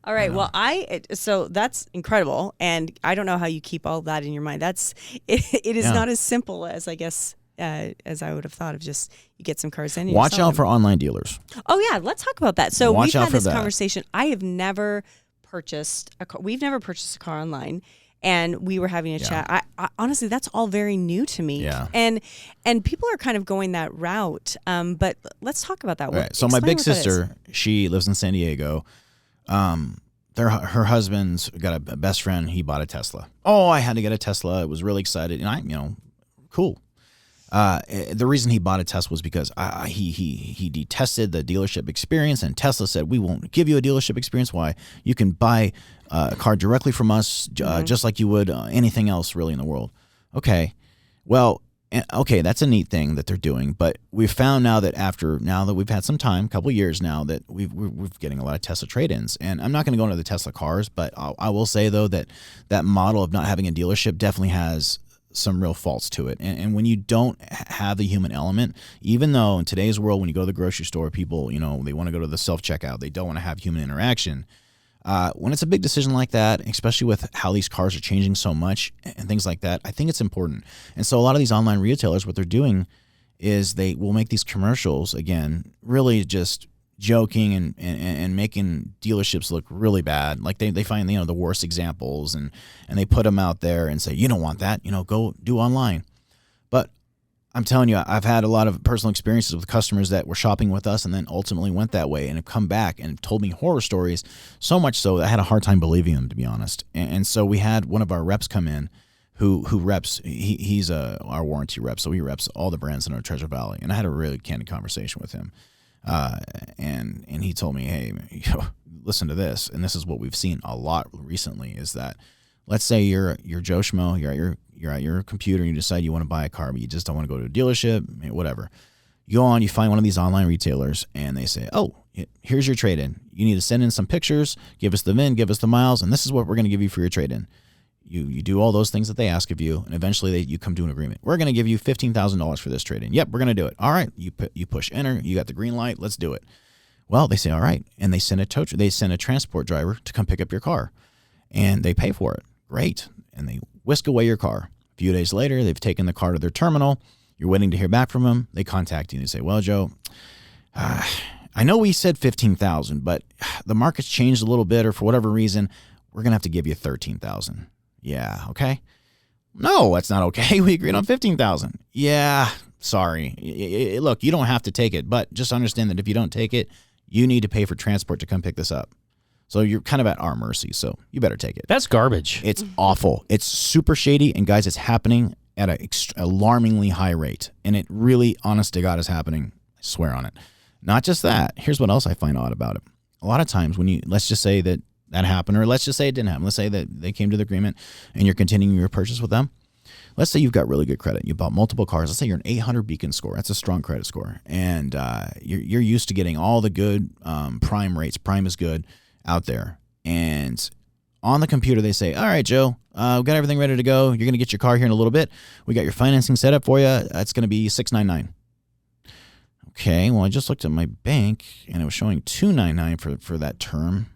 All right. Well, so that's incredible, and I don't know how you keep all that in your mind. It is not as simple as I guess as I would have thought of just you get some cars in. And Watch out for online dealers. Oh yeah, let's talk about that. So we've had this conversation. I have never purchased a car. We've never purchased a car online. And we were having a chat. I honestly, that's all very new to me. Yeah. And people are kind of going that route. But let's talk about that. Right. So my big sister, she lives in San Diego. Her husband's got a best friend. He bought a Tesla. Oh, I had to get a Tesla. I was really excited, and cool. The reason he bought a Tesla was because he detested the dealership experience, and Tesla said, we won't give you a dealership experience. Why? You can buy a car directly from us, just like you would anything else really in the world. Okay. Well, okay, that's a neat thing that they're doing, but we've found now that we've had some time, a couple of years now, that we're getting a lot of Tesla trade-ins. And I'm not going to go into the Tesla cars, but I will say, though, that model of not having a dealership definitely has some real faults to it. And when you don't have the human element, even though in today's world, when you go to the grocery store, people, they want to go to the self-checkout, they don't want to have human interaction. When it's a big decision like that, especially with how these cars are changing so much and things like that, I think it's important. And so a lot of these online retailers, what they're doing is they will make these commercials, again, really just joking and making dealerships look really bad. Like they find, the worst examples and they put them out there and say, you don't want that, go do online. But I'm telling you, I've had a lot of personal experiences with customers that were shopping with us and then ultimately went that way and have come back and told me horror stories, so much so that I had a hard time believing them, to be honest. And so we had one of our reps come in who reps, he's our warranty rep, so he reps all the brands in our Treasure Valley. And I had a really candid conversation with him. And he told me, hey, listen to this. And this is what we've seen a lot recently is that, let's say you're Joe Schmo, you're at your computer and you decide you want to buy a car, but you just don't want to go to a dealership, whatever. You go on, you find one of these online retailers and they say, oh, here's your trade-in. You need to send in some pictures, give us the VIN, give us the miles, and this is what we're going to give you for your trade-in. You do all those things that they ask of you, and eventually you come to an agreement. We're going to give you $15,000 for this trade-in. Yep, we're going to do it. All right, you push enter, you got the green light, let's do it. Well, they say, all right, and they send a transport driver to come pick up your car, and they pay for it. Great, and they whisk away your car. A few days later, they've taken the car to their terminal. You're waiting to hear back from them. They contact you and they say, well, Joe, I know we said $15,000, but the market's changed a little bit, or for whatever reason, we're going to have to give you $13,000. Yeah, okay. No, that's not okay. We agreed on $15,000. Yeah, sorry. Look, you don't have to take it, but just understand that if you don't take it, you need to pay for transport to come pick this up. So you're kind of at our mercy, so you better take it. That's garbage. It's awful. It's super shady, and guys, it's happening at an alarmingly high rate. And it really, honest to God, is happening. I swear on it. Not just that. Here's what else I find odd about it. A lot of times when let's just say that happened, or let's just say it didn't happen. Let's say that they came to the agreement and you're continuing your purchase with them. Let's say you've got really good credit. You bought multiple cars. Let's say you're an 800 Beacon score. That's a strong credit score. And you're used to getting all the good prime rates. Prime is good out there. And on the computer, they say, all right, Joe, we've got everything ready to go. You're going to get your car here in a little bit. We got your financing set up for you. That's going to be $699. Okay, well, I just looked at my bank, and it was showing $299 for that term.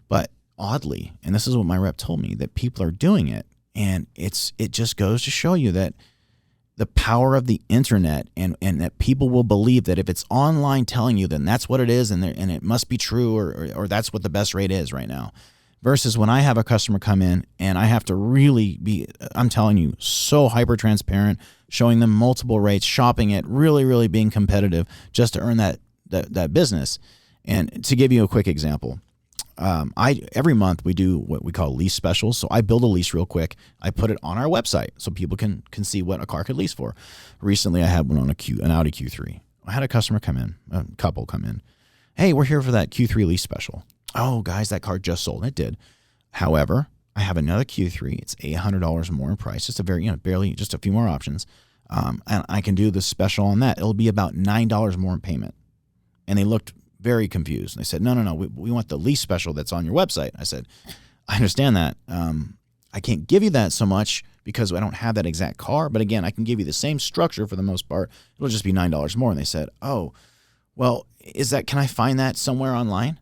But oddly, and this is what my rep told me, that people are doing it. And it just goes to show you that the power of the internet and that people will believe that if it's online telling you, then that's what it is, and it must be true, or that's what the best rate is right now. Versus when I have a customer come in and I have to really be, I'm telling you, so hyper transparent, showing them multiple rates, shopping it, really, really being competitive just to earn that business. And to give you a quick example, every month we do what we call lease specials. So I build a lease real quick. I put it on our website so people can see what a car could lease for. Recently, I had one on an Audi Q3. I had a couple come in. Hey, we're here for that Q3 lease special. Oh, guys, that car just sold. It did. However, I have another Q3. It's $800 more in price. Just barely, just a few more options. And I can do the special on that. It'll be about $9 more in payment. And they looked very confused. They said, no, we want the lease special that's on your website. I said, I understand that. I can't give you that so much because I don't have that exact car. But again, I can give you the same structure for the most part. It'll just be $9 more. And they said, oh, well, can I find that somewhere online?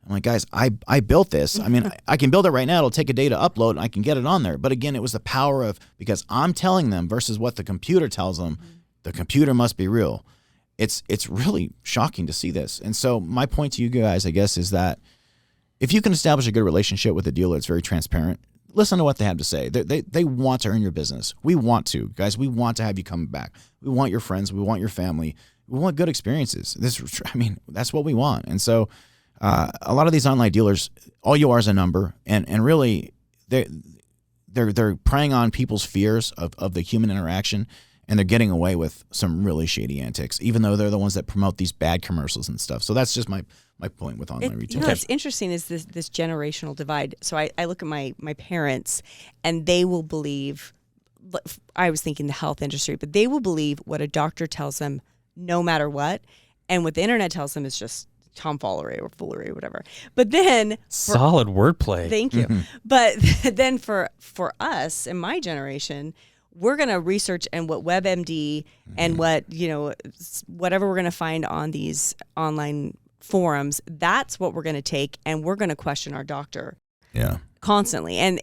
I'm like, guys, I built this. I mean, I can build it right now. It'll take a day to upload and I can get it on there. But again, it was the power of, because I'm telling them versus what the computer tells them, the computer must be real. It's really shocking to see this. And so my point to you guys, I guess, is that if you can establish a good relationship with a dealer that's very transparent, listen to what they have to say. They want to earn your business. We want to, guys. We want to have you coming back. We want your friends. We want your family. We want good experiences. That's what we want. And so a lot of these online dealers, all you are is a number, and really they're preying on people's fears of the human interaction, and they're getting away with some really shady antics, even though they're the ones that promote these bad commercials and stuff. So that's just my point with online retail. What's interesting is this generational divide. So I look at my parents, and they will believe, I was thinking the health industry, but they will believe what a doctor tells them no matter what. And what the internet tells them is just tomfoolery or foolery or whatever. But then solid wordplay. Thank you. But then for us in my generation, we're going to research and what WebMD and what, whatever we're going to find on these online forums, that's what we're going to take, and we're going to question our doctor. Yeah. Constantly. And